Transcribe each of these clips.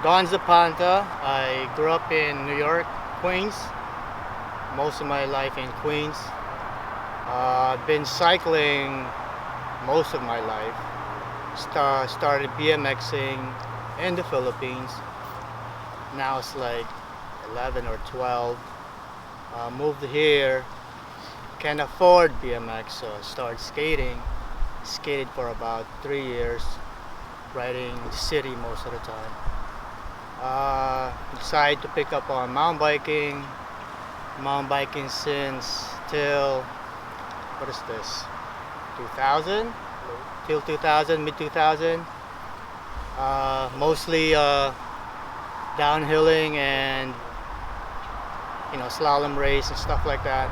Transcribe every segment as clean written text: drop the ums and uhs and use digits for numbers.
Don Zapanta. I grew up in New York, Queens. Most of my life in Queens. I've been cycling most of my life. Started BMXing in the Philippines. Now it's like 11 or 12. Moved here, can't afford BMX, so I started skating. Skated for about 3 years, riding the city most of the time. Decided to pick up on mountain biking since till, what is this, 2000? Till 2000, mid 2000. Mostly downhilling and slalom race and stuff like that.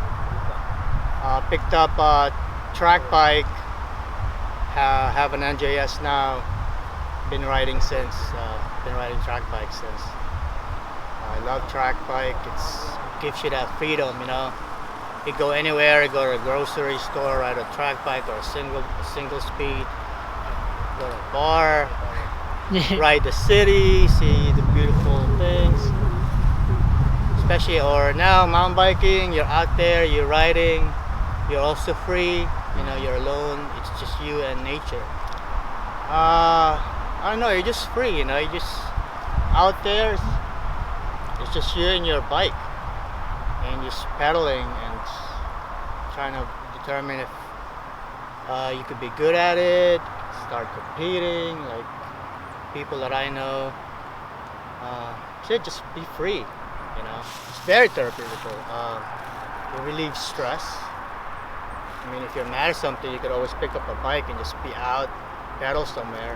Picked up a track bike, have an NJS now. Been riding track bike since. I love track bike. It gives you that freedom, You go anywhere, you go to a grocery store, ride a track bike or a single speed. Go to a bar, ride the city, see the beautiful things. Especially, or now mountain biking, you're out there, you're riding, you're also free, you're alone, it's just you and nature. I don't know, you're just free, you're just out there, it's just you and your bike, and just pedaling and trying to determine if you could be good at it, start competing, like people that I know, should just be free, It's very therapeutic. It relieves stress. I mean, if you're mad at something, you could always pick up a bike and just be out, pedal somewhere,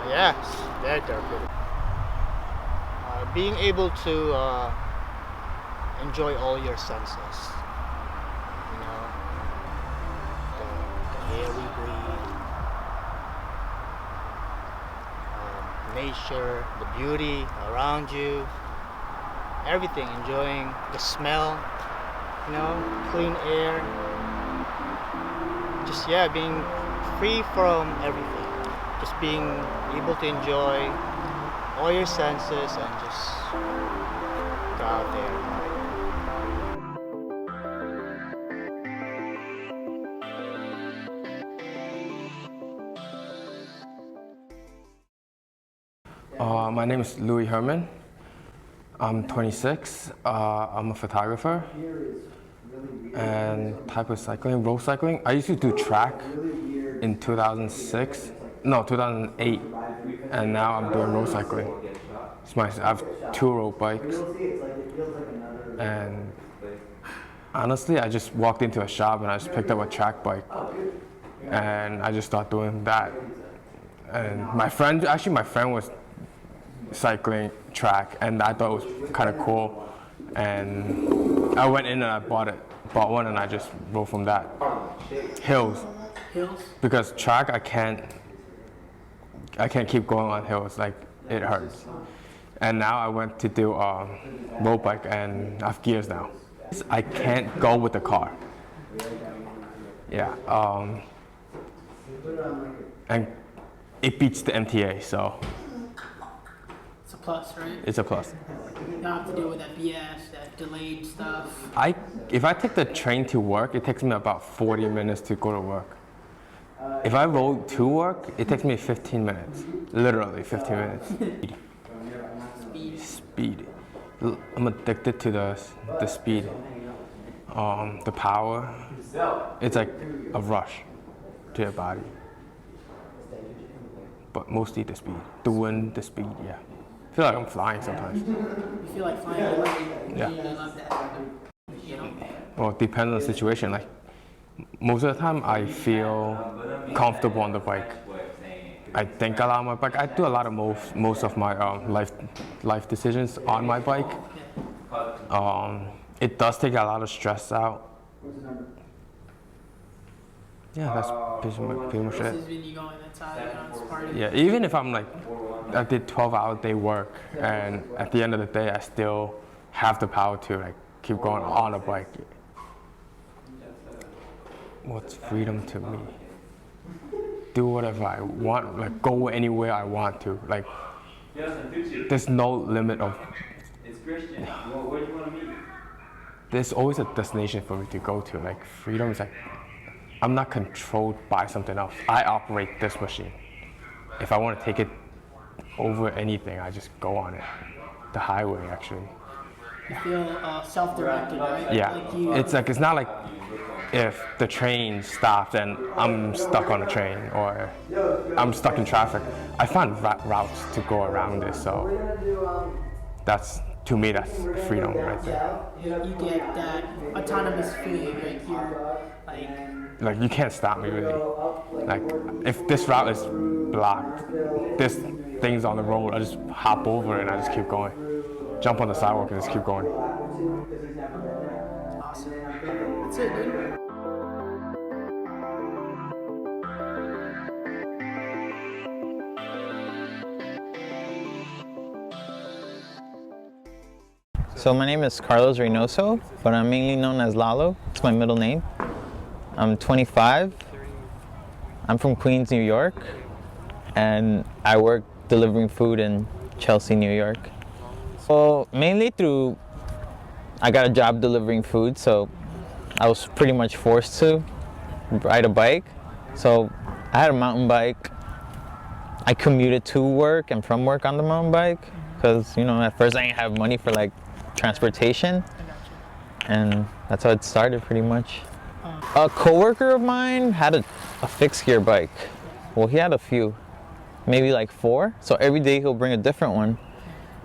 yeah, it's very therapeutic. Being able to enjoy all your senses, the air we breathe, nature, the beauty around you, everything, enjoying the smell, clean air, just being free from everything, just being able to enjoy all your senses and just go out there. My name is Louie Herman. I'm 26. I'm a photographer. And type of cycling, road cycling. I used to do track in 2008, and now I'm doing road cycling. I have 2 road bikes, and honestly, I just walked into a shop and I just picked up a track bike, and I just started doing that. And my friend was cycling track, and I thought it was kind of cool, and I went in and I bought one, and I just rode from that. Hills, because track I can't keep going on hills, like it hurts. And now I went to do road bike, and I have gears now. I can't go with the car. Yeah, and it beats the MTA, so. It's a plus, right? It's a plus. You don't have to deal with that BS, that delayed stuff. If I take the train to work, it takes me about 40 minutes to go to work. If I roll to work, it takes me 15 minutes. Literally 15 minutes. Speed. I'm addicted to the speed. The power. It's like a rush to your body. But mostly the speed. The wind, the speed, yeah. I feel like I'm flying sometimes. You feel like flying? Yeah. I love that. Well, it depends on the situation. Like most of the time, I feel comfortable on the bike. I think a lot on my bike. I do a lot of most of my life decisions on my bike. It does take a lot of stress out Yeah, that's pretty much This it. is when you go inside, it's party. Yeah, even if I'm like, I did 12-hour day work, and at the end of the day, I still have the power to like keep going on a bike. What's freedom to me? Do whatever I want, like go anywhere I want to. Like, there's no limit of. It's Christian. Where do you want to meet? There's always a destination for me to go to. Like freedom is like, I'm not controlled by something else. I operate this machine. If I want to take it over anything, I just go on it. The highway, actually. You feel self-directed, right? Yeah, Like you, it's not like if the train stopped and I'm stuck on the train or I'm stuck in traffic. I find routes to go around this, so that's, to me, that's freedom right there. you get that autonomous feeling, Like you can't stop me really. Like if this route is blocked, this thing's on the road, I just hop over and I just keep going. Jump on the sidewalk and just keep going. awesome. That's it, dude. So my name is Carlos Reynoso, but I'm mainly known as Lalo. It's my middle name. I'm 25. I'm from Queens, New York, and I work delivering food in Chelsey, New York. So mainly I got a job delivering food, so I was pretty much forced to ride a bike. So I had a mountain bike. I commuted to work and from work on the mountain bike because, at first I didn't have money for like transportation, and that's how it started pretty much. A coworker of mine had a fixed gear bike. Well, he had a few, maybe like 4. So every day he'll bring a different one.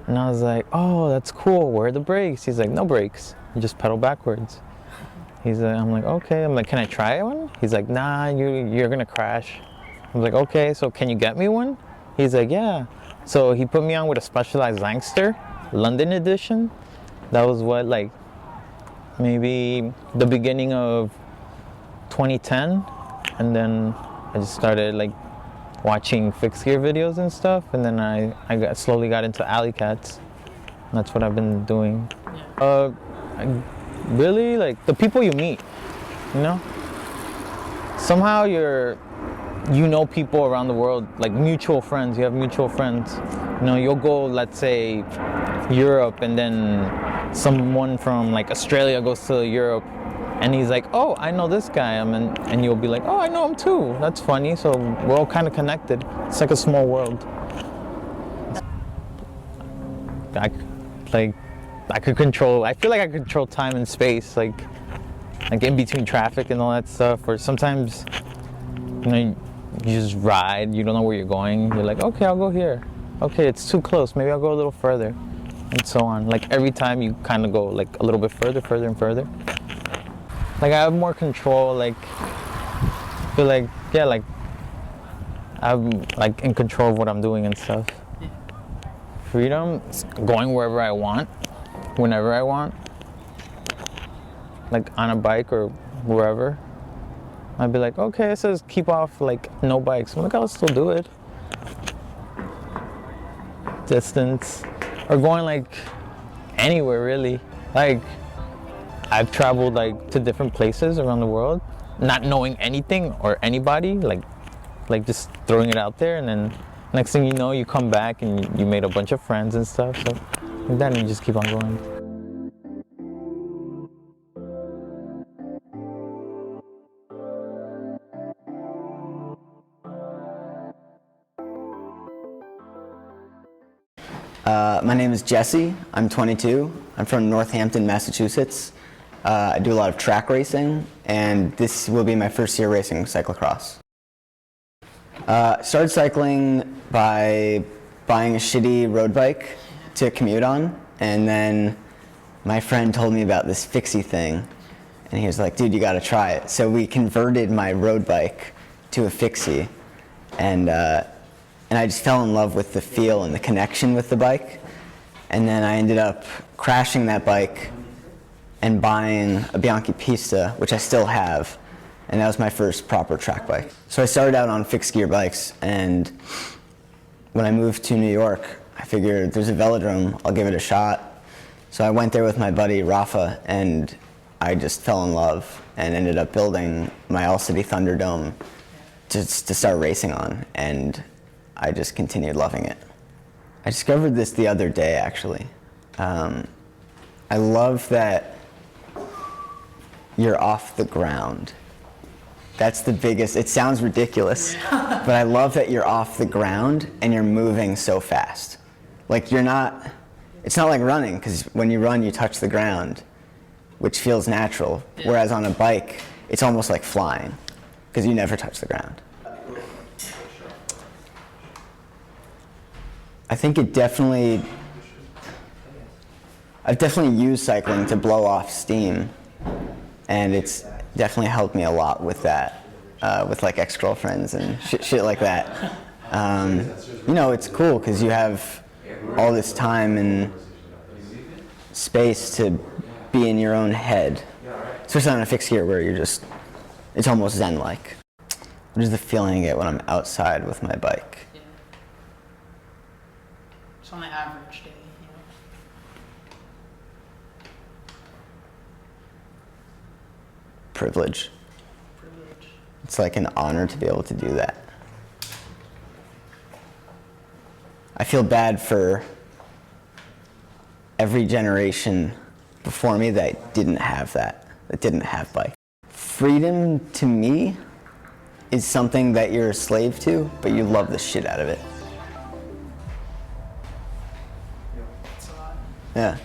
And I was like, oh, that's cool. Where are the brakes? He's like, no brakes. You just pedal backwards. I'm like, okay. I'm like, can I try one? He's like, nah, you're gonna crash. I'm like, okay, so can you get me one? He's like, yeah. So he put me on with a Specialized Langster, London edition. That was what, like, maybe the beginning of 2010. And then I just started like watching fixed gear videos and stuff, and then I slowly got into alley cats. That's what I've been doing. I really like the people you meet, somehow you know people around the world, like mutual friends. You have mutual friends. You'll go, let's say, Europe, and then someone from like Australia goes to Europe, and he's like, oh, I know this guy, and you'll be like, oh, I know him too. That's funny. So we're all kind of connected. It's like a small world. I could control. I feel like I control time and space, like in between traffic and all that stuff. Or sometimes, you just ride. You don't know where you're going. You're like, okay, I'll go here. Okay, it's too close. Maybe I'll go a little further, and so on. Like every time you kind of go like a little bit further and further. Like I have more control. Like I feel like, yeah, like I'm like in control of what I'm doing and stuff. Freedom, going wherever I want, whenever I want. Like on a bike or wherever. I'd be like, okay, it says keep off like no bikes. I'm like, I'll still do it. Distance, or going like anywhere really. Like I've traveled like to different places around the world, not knowing anything or anybody, like just throwing it out there, and then next thing you know, you come back and you made a bunch of friends and stuff. So like that, and you just keep on going. My name is Jessie. I'm 22. I'm from Northampton, Massachusetts. I do a lot of track racing, and this will be my first year racing cyclocross. Started cycling by buying a shitty road bike to commute on, and then my friend told me about this fixie thing, and he was like, dude, you gotta try it. So we converted my road bike to a fixie, and I just fell in love with the feel and the connection with the bike. And then I ended up crashing that bike and buying a Bianchi Pista, which I still have, and that was my first proper track bike. So I started out on fixed gear bikes, and when I moved to New York, I figured there's a velodrome, I'll give it a shot. So I went there with my buddy Rafa, and I just fell in love and ended up building my All City Thunderdome to start racing on, and I just continued loving it. I discovered this the other day, actually. I love that you're off the ground. That's the biggest, it sounds ridiculous, but I love that you're off the ground and you're moving so fast. Like you're not, it's not like running, because when you run you touch the ground, which feels natural, whereas on a bike it's almost like flying, because you never touch the ground. I think I've definitely used cycling to blow off steam, and it's definitely helped me a lot with that, with like ex-girlfriends and shit like that. You know, it's cool because you have all this time and space to be in your own head, especially on a fixed gear where you're just, it's almost zen-like. What is the feeling I get when I'm outside with my bike? It's on an average day, you know. Privilege. It's like an honor to be able to do that. I feel bad for every generation before me that didn't have that didn't have bike. Freedom to me is something that you're a slave to, but you love the shit out of it. Yeah.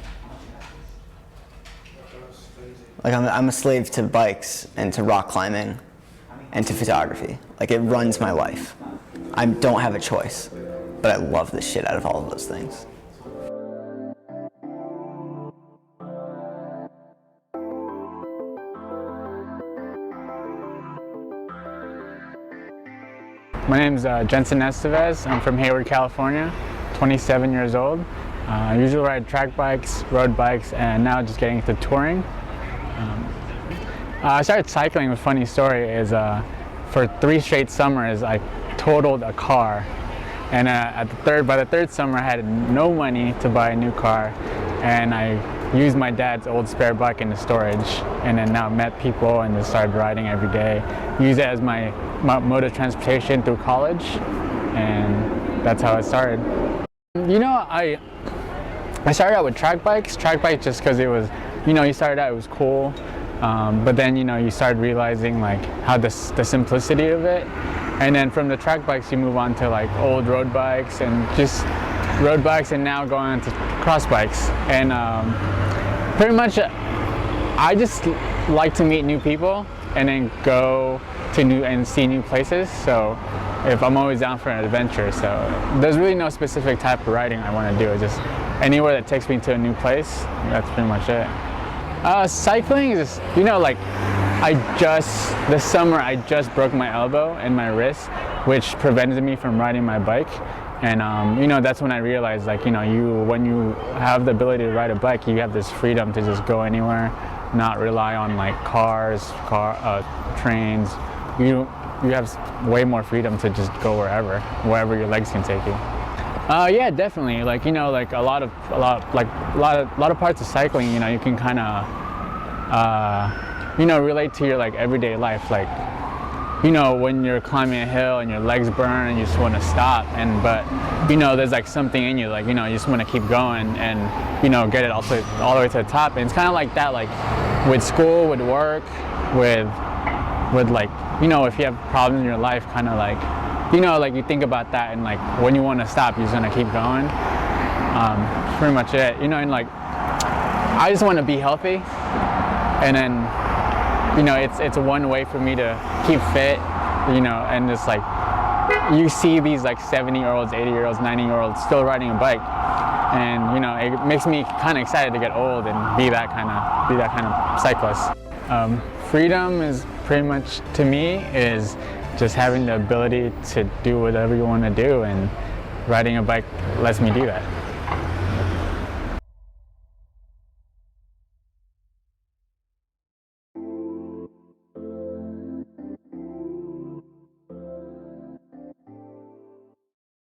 Like I'm a slave to bikes and to rock climbing and to photography. Like it runs my life. I don't have a choice, but I love the shit out of all of those things. My name's Jensen. I'm from Hayward, California, 27 years old. I usually ride track bikes, road bikes, and now just getting into touring. I started cycling. A funny story is for 3 straight summers I totaled a car, and by the third summer I had no money to buy a new car, and I used my dad's old spare bike in the storage, and then now met people and just started riding every day. Used it as my mode of transportation through college, and that's how it started. You know, I started out with track bikes just because it was, you know, you started out, it was cool, but then, you know, you started realizing like how the simplicity of it, and then from the track bikes you move on to like old road bikes and just road bikes, and now going on to cross bikes. And pretty much I just like to meet new people and then go to see new places. So if I'm always down for an adventure, so there's really no specific type of riding I want to do. It's just anywhere that takes me to a new place. That's pretty much it. Cycling is, you know, like this summer I just broke my elbow and my wrist, which prevented me from riding my bike. And you know, that's when I realized, like, you know, when you have the ability to ride a bike, you have this freedom to just go anywhere, not rely on like cars, trains. You have way more freedom to just go wherever your legs can take you. Yeah, definitely. Like, you know, like a lot of parts of cycling, you know, you can kind of, you know, relate to your like everyday life. Like, you know, when you're climbing a hill and your legs burn and you just want to stop, but you know, there's like something in you, like, you know, you just want to keep going and, you know, get it all the way to the top. And it's kind of like that, like with school, with work, with like, you know, if you have problems in your life, kind of like, you know, like you think about that, and like when you want to stop, you're just gonna keep going. That's pretty much it, you know. And like, I just want to be healthy, and then, you know, it's one way for me to keep fit, you know. And just like, you see these like 70-year-olds, 80-year-olds, 90-year-olds still riding a bike, and you know, it makes me kind of excited to get old and be that kind of cyclist. Freedom is pretty much, to me, is just having the ability to do whatever you want to do, and riding a bike lets me do that.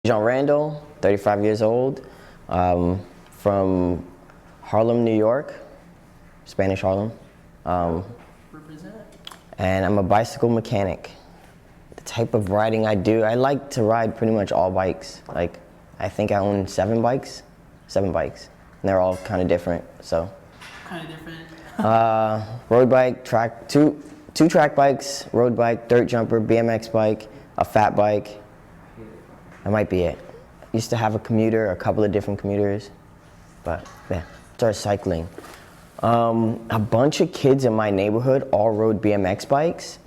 John Randall, 35 years old, from Harlem, New York, Spanish Harlem. Represent. And I'm a bicycle mechanic. The type of riding I do, I like to ride pretty much all bikes. Like, I think I own 7 bikes. And they're all kind of different, so. Kind of different. Road bike, two track bikes, road bike, dirt jumper, BMX bike, a fat bike. That might be it. Used to have a commuter, a couple of different commuters, but yeah, started cycling. A bunch of kids in my neighborhood all rode BMX bikes,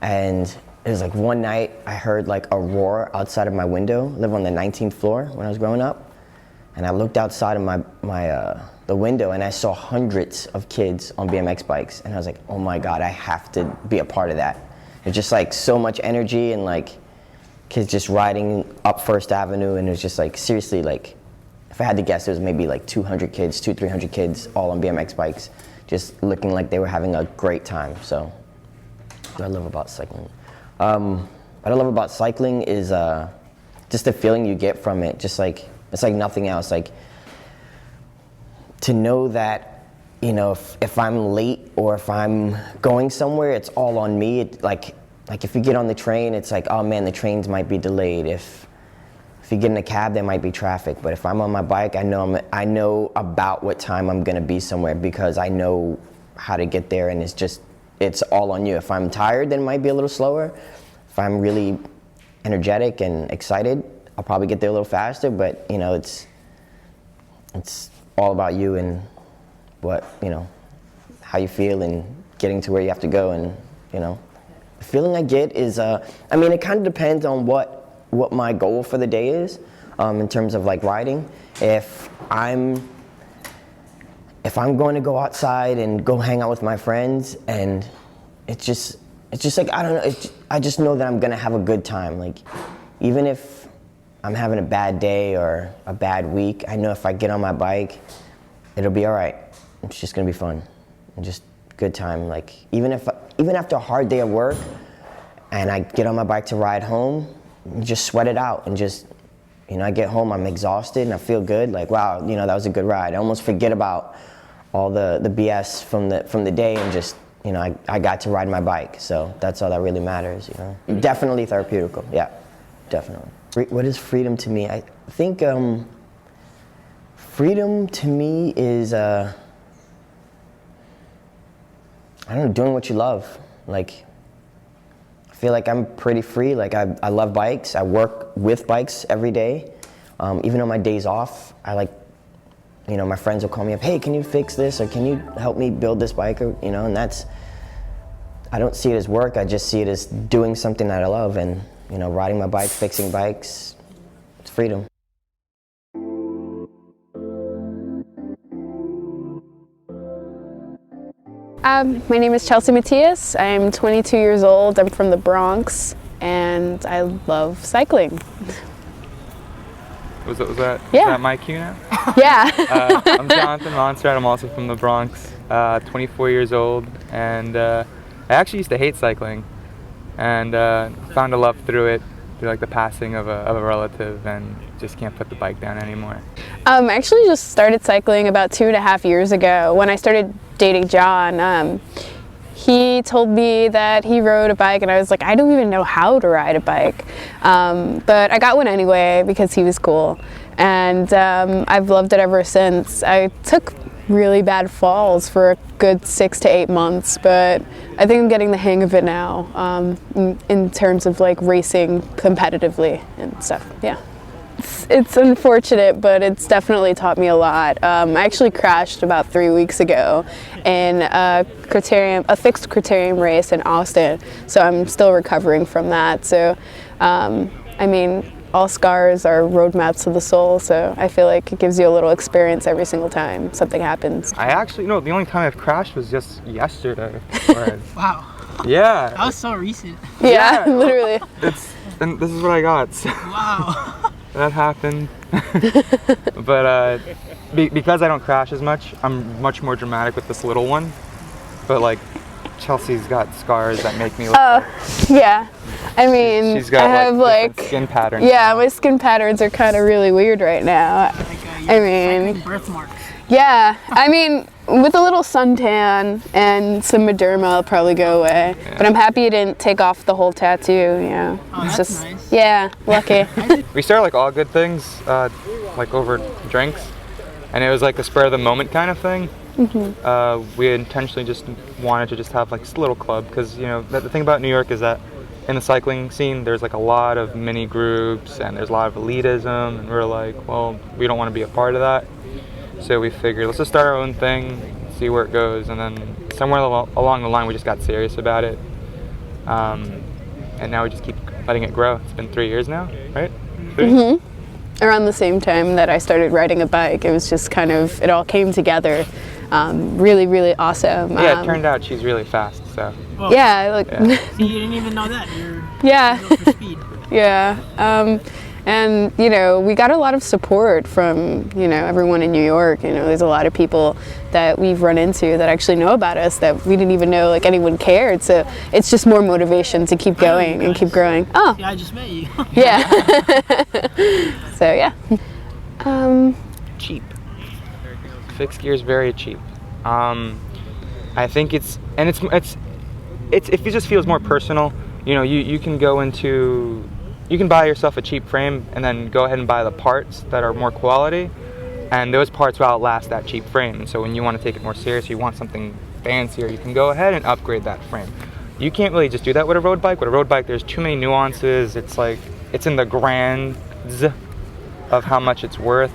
and it was like one night I heard like a roar outside of my window. I live on the 19th floor when I was growing up, and I looked outside of the window and I saw hundreds of kids on BMX bikes, and I was like, oh my God, I have to be a part of that. It's just like so much energy and like kids just riding up First Avenue, and it was just like, seriously, like, if I had to guess, it was maybe like 200 kids, 300 kids all on BMX bikes, just looking like they were having a great time. So, what I love about cycling. What I love about cycling is just the feeling you get from it. Just like, it's like nothing else. Like, to know that, you know, if I'm late or if I'm going somewhere, it's all on me. Like if you get on the train, it's like, oh man, the trains might be delayed. If you get in a cab, there might be traffic. But if I'm on my bike, I know about what time I'm gonna be somewhere, because I know how to get there, and it's all on you. If I'm tired, then it might be a little slower. If I'm really energetic and excited, I'll probably get there a little faster. But you know, it's all about you and what, you know, how you feel and getting to where you have to go. And you know, the feeling I get is, I mean, it kind of depends on what my goal for the day is, in terms of like riding. If I'm going to go outside and go hang out with my friends, and it's just like, I don't know, I just know that I'm gonna have a good time. Like, even if I'm having a bad day or a bad week, I know if I get on my bike, it'll be all right. It's just gonna be fun and just good time. Like, even after a hard day of work and I get on my bike to ride home, just sweat it out, and just, you know, I get home, I'm exhausted and I feel good. Like, wow, you know, that was a good ride. I almost forget about all the BS from the day, and just, you know, I got to ride my bike. So that's all that really matters, you know. Definitely therapeutical, yeah, definitely. What is freedom to me? I think freedom to me is, I don't know, doing what you love. Like, I feel like I'm pretty free. Like, I love bikes. I work with bikes every day. Even on my days off, I like, you know, my friends will call me up, hey, can you fix this, or can you help me build this bike, or, you know, and I don't see it as work. I just see it as doing something that I love, and, you know, riding my bike, fixing bikes, it's freedom. My name is Chelsey Matias. I'm 22 years old. I'm from the Bronx, and I love cycling. Was that Yeah. is that my cue now? Yeah. I'm Jonathan Monstrat. I'm also from the Bronx, 24 years old, and I actually used to hate cycling, and found a love through it, through like the passing of a relative, and just can't put the bike down anymore. I actually just started cycling about 2.5 years ago. When I started dating John, he told me that he rode a bike, and I was like, I don't even know how to ride a bike. But I got one anyway because he was cool, and I've loved it ever since. I took really bad falls for a good 6 to 8 months, but I think I'm getting the hang of it now, in terms of like racing competitively and stuff. Yeah. It's unfortunate, but it's definitely taught me a lot. I actually crashed about 3 weeks ago in a fixed criterium race in Austin, so I'm still recovering from that. So, I mean, all scars are roadmaps to the soul, so I feel like it gives you a little experience every single time something happens. I actually, no, the only time I've crashed was just yesterday. Wow. Yeah. That was so recent. Yeah, literally. And this is what I got. So. Wow. That happened. But because I don't crash as much, I'm much more dramatic with this little one. But like, Chelsey's got scars that make me look Yeah. I mean, she's got I have different like skin patterns. Yeah, my skin patterns are kind of really weird right now. I mean, Birthmarks. yeah. I mean, with a little suntan and some Mederma, I'll probably go away. Yeah. But I'm happy it didn't take off the whole tattoo. Yeah. Oh, It's that's just nice. yeah, lucky. We started like all good things, like over drinks, and it was like a spur of the moment kind of thing. We intentionally just wanted to just have like a little club because the thing about New York is that in the cycling scene there's like a lot of mini groups and there's a lot of elitism, and we're like, well, we don't want to be a part of that. So we figured let's just start our own thing, see where it goes, and then somewhere along the line we just got serious about it, and now we just keep letting it grow. It's been 3 years now, right? 3? Around the same time that I started riding a bike, it was just kind of, it all came together. Really, really awesome. Yeah, it turned out she's really fast, so. Oh, Yeah, like, See, you didn't even know that. You're yeah. built for speed. Yeah, and we got a lot of support from everyone in New York. There's a lot of people that we've run into that actually know about us that we didn't even know like anyone cared. So it's just more motivation to keep going and keep growing. Oh, Yeah, I just met you. yeah. So yeah. Cheap. Fixed gear is very cheap. I think it just feels more personal. You can go into, you can buy yourself a cheap frame and then go ahead and buy the parts that are more quality, and those parts will outlast that cheap frame. And so when you want to take it more serious, you want something fancier, you can go ahead and upgrade that frame. You can't really just do that with a road bike. With a road bike, there's too many nuances. It's like, it's in the grands of how much it's worth.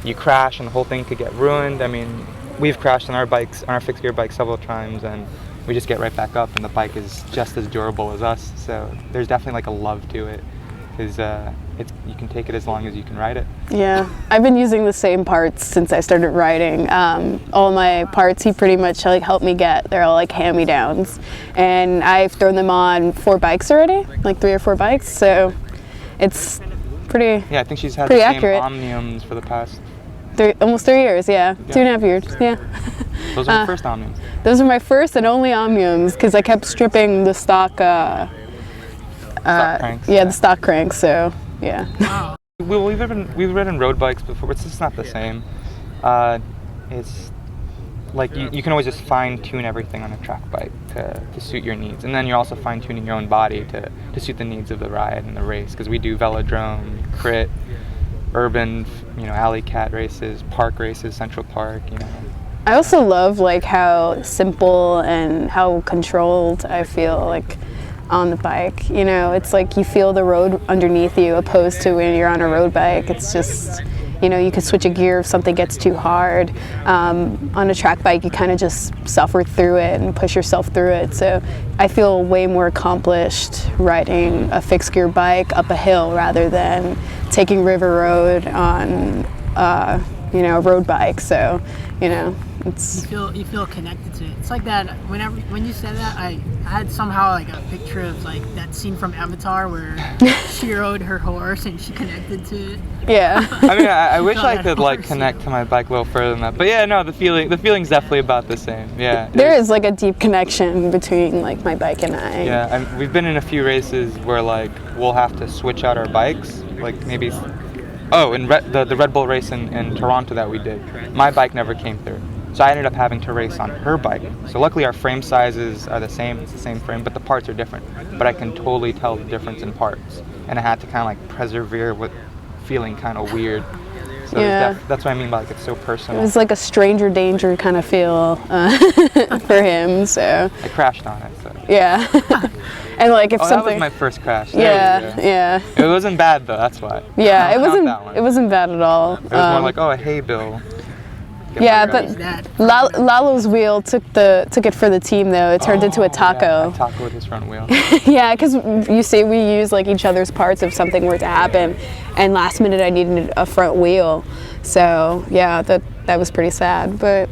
You crash and the whole thing could get ruined. I mean, we've crashed on our bikes, on our fixed gear bikes several times, and we just get right back up and the bike is just as durable as us. So there's definitely like a love to it, because you can take it as long as you can ride it. Yeah, I've been using the same parts since I started riding. All my parts he pretty much like helped me get. They're all like hand-me-downs, and I've thrown them on 4 bikes already, like 3 or 4 bikes. So it's pretty. Yeah, I think she's had pretty the accurate. same Omniums for the past. Almost 3 years, yeah. 2.5 years, yeah. Those are my first Omniums. Those are my first and only Omniums because I kept stripping the stock. Stock cranks. Yeah, the stock cranks. So yeah. Wow. We've ridden road bikes before, but it's just not the same. It's like you can always just fine tune everything on a track bike to suit your needs, and then you're also fine tuning your own body to suit the needs of the ride and the race. Because we do velodrome, crit, urban, alley cat races, park races, Central Park. I also love like how simple and how controlled I feel like on the bike. It's like you feel the road underneath you opposed to when you're on a road bike. It's just, you could switch a gear if something gets too hard. On a track bike, you kind of just suffer through it and push yourself through it. So I feel way more accomplished riding a fixed gear bike up a hill rather than taking River Road on, a road bike. So, it's. You feel connected to it. It's like that. When you said that, I had somehow like a picture of like that scene from Avatar where she rode her horse and she connected to it. Yeah. I mean, I wish I could like horse, connect to my bike a little further than that. But yeah, no, the feeling's definitely about the same. Yeah. There is like a deep connection between like my bike and I. Yeah, we've been in a few races where like we'll have to switch out our bikes, like maybe. Oh, in the Red Bull race in Toronto that we did, my bike never came through. So I ended up having to race on her bike. So luckily our frame sizes are the same, it's the same frame, but the parts are different. But I can totally tell the difference in parts. And I had to kind of like persevere with feeling kind of weird. So Yeah. That's what I mean by like it's so It personal. was like a stranger danger kind of feel for him, so I crashed on it, so. yeah. And like if Oh, that something. was my first crash. There Yeah, we go. yeah. It wasn't bad though, that's why. Yeah, it Count wasn't. that one. It wasn't bad at all. It was more like, oh, hey, Bill. Get Yeah, my but ride. That. Lalo's wheel took it for the team though. It turned into a taco. Yeah, a taco with his front wheel. Yeah, because you see, we use like each other's parts if something were to happen, and last minute I needed a front wheel. So yeah, that was pretty sad, but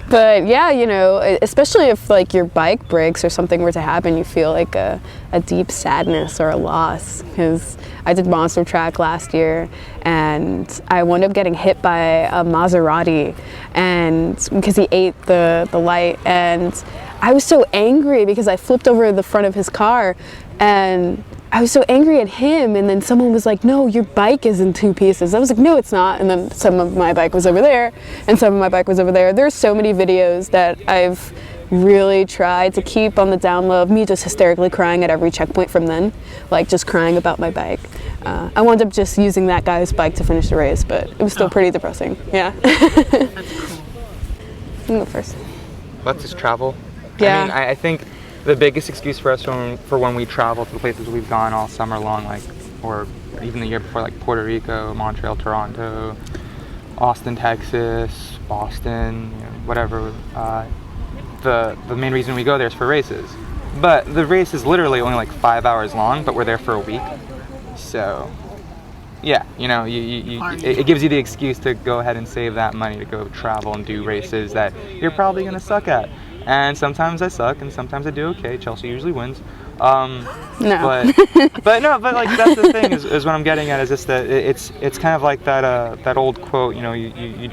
but yeah, you know, especially if like your bike breaks or something were to happen, you feel like a deep sadness or a loss. Because I did monster track last year and I wound up getting hit by a Maserati, and because he ate the light, and I was so angry because I flipped over the front of his car, and I was so angry at him, and then someone was like, no, your bike is in 2 pieces. I was like, no, it's not. And then some of my bike was over there, and some of my bike was over there. There's so many videos that I've really tried to keep on the down low of me just hysterically crying at every checkpoint from then, like just crying about my bike. I wound up just using that guy's bike to finish the race, but it was still pretty depressing. Yeah. That's cool. You can go first. Let's just travel. Yeah. I mean, I think the biggest excuse for us for when we travel to the places we've gone all summer long, like, or even the year before, like Puerto Rico, Montreal, Toronto, Austin, Texas, Boston, you know, whatever. The main reason we go there is for races. But the race is literally only like 5 hours long, but we're there for a week. So, yeah, you know, it gives you the excuse to go ahead and save that money to go travel and do races that you're probably going to suck at. And sometimes I suck, and sometimes I do okay. Chelsey usually wins. No. But like that's the thing is what I'm getting at is just that it's kind of like that old quote. You know, you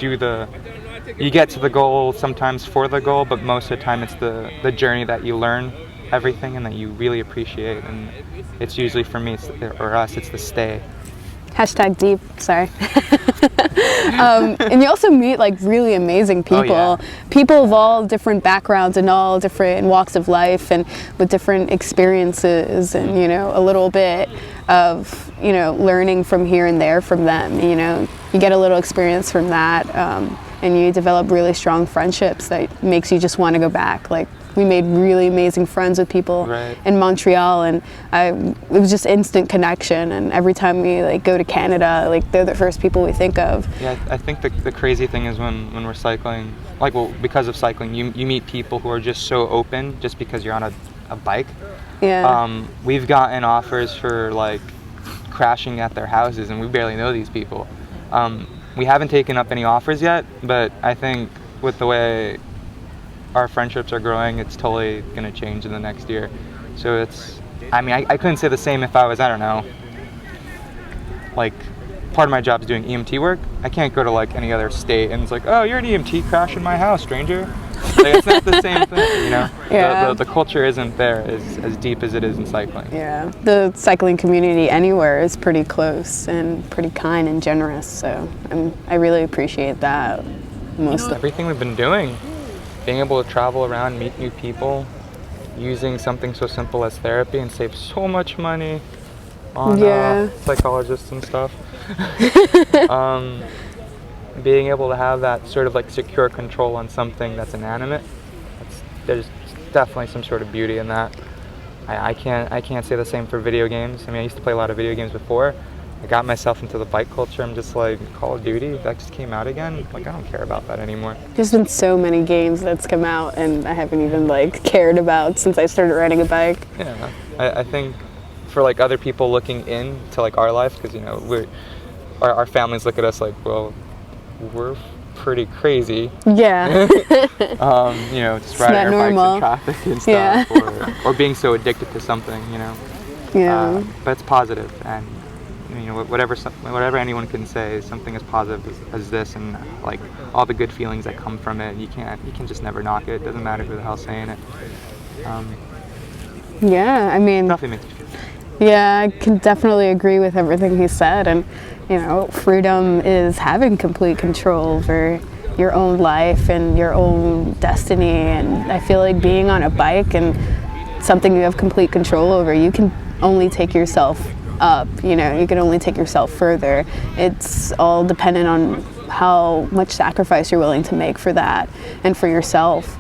get to the goal sometimes for the goal, but most of the time it's the journey that you learn everything and that you really appreciate. And it's usually for me or us, it's the stay. Hashtag deep, sorry. And you also meet like really amazing people. Oh, yeah. People of all different backgrounds and all different walks of life and with different experiences, and you know, a little bit of, you know, learning from here and there from them. You know, you get a little experience from that, and you develop really strong friendships that makes you just want to go back. Like, we made really amazing friends with people Right. in Montreal, and it was just instant connection. And every time we like go to Canada, like they're the first people we think of. Yeah, I think the crazy thing is when we're cycling, like, well, because of cycling, you meet people who are just so open just because you're on a bike. Yeah. We've gotten offers for like crashing at their houses, and we barely know these people. We haven't taken up any offers yet, but I think with the way our friendships are growing, it's totally going to change in the next year. So I mean, I couldn't say the same if I was, I don't know, like, part of my job is doing EMT work. I can't go to like any other state and it's like, oh, you're an EMT, crash in my house, stranger. Like, it's not the same thing, you know? Yeah. The culture isn't there as deep as it is in cycling. Yeah, the cycling community anywhere is pretty close and pretty kind and generous, so I really appreciate that mostly. Everything we've been doing, being able to travel around, meet new people, using something so simple as therapy and save so much money on psychologists and stuff. Being able to have that sort of like secure control on something that's inanimate, there's definitely some sort of beauty in that. I can't say the same for video games. I mean, I used to play a lot of video games before. I got myself into the bike culture. I'm just like, Call of Duty, that just came out again. Like, I don't care about that anymore. There's been so many games that's come out and I haven't even like cared about since I started riding a bike. Yeah, I think for like other people looking into like our life, because you know our families look at us like, well, we're pretty crazy. Yeah. You know, just riding our bikes in traffic and stuff, Yeah. or being so addicted to something, you know. Yeah. But it's positive, and you know, whatever anyone can say, something as positive as this, and like all the good feelings that come from it, you can just never knock it. It doesn't matter who the hell's saying it. Yeah, I mean, Nothing makes me feel. Yeah, I can definitely agree with everything he said. And, you know, freedom is having complete control over your own life and your own destiny. And I feel like being on a bike and something you have complete control over, you can only take yourself up, you know, you can only take yourself further. It's all dependent on how much sacrifice you're willing to make for that and for yourself.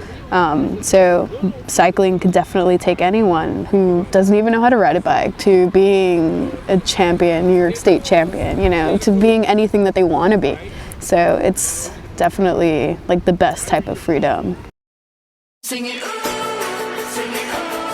So cycling could definitely take anyone who doesn't even know how to ride a bike to being a champion, New York State champion, you know, to being anything that they want to be. So it's definitely like the best type of freedom. Sing it, ooh, sing it, ooh.